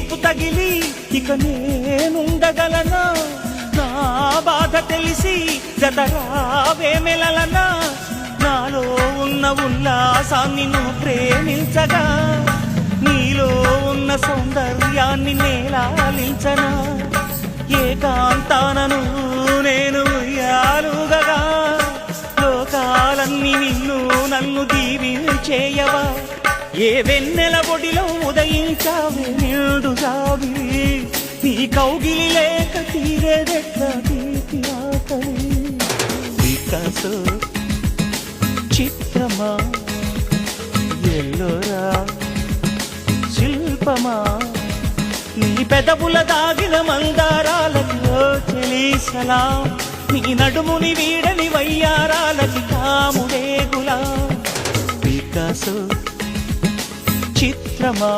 చూపు తగిలి ఇక నేనుండగలనా? నా బాధ తెలిసి జతరావేమెలనా? నాలో ఉన్న ఉల్లాసాన్ని నువ్వు ప్రేమించగా, నీలో ఉన్న సౌందర్యాన్ని నేలాలించనా? ఏకాంతానను నేను ఉయ్యాలుగగా, లోకాలన్నీ నిన్ను నన్ను దీవించేయవా? ఏ వెన్నెల ఒడిలో ఉదయించావే నిండు జాబిలి, నీ కౌగిలి లేక తీరేదెట్లా తీపి ఆకలి? వికాసో చిత్రమా, ఎల్లోరా శిల్పమా, నీ పెదవుల దాగిన మందారాలతో చెలీసలా, నీ నడుముని వీడని వయ్యారాలకి కాముడే గులా. వికాసో చిత్రమా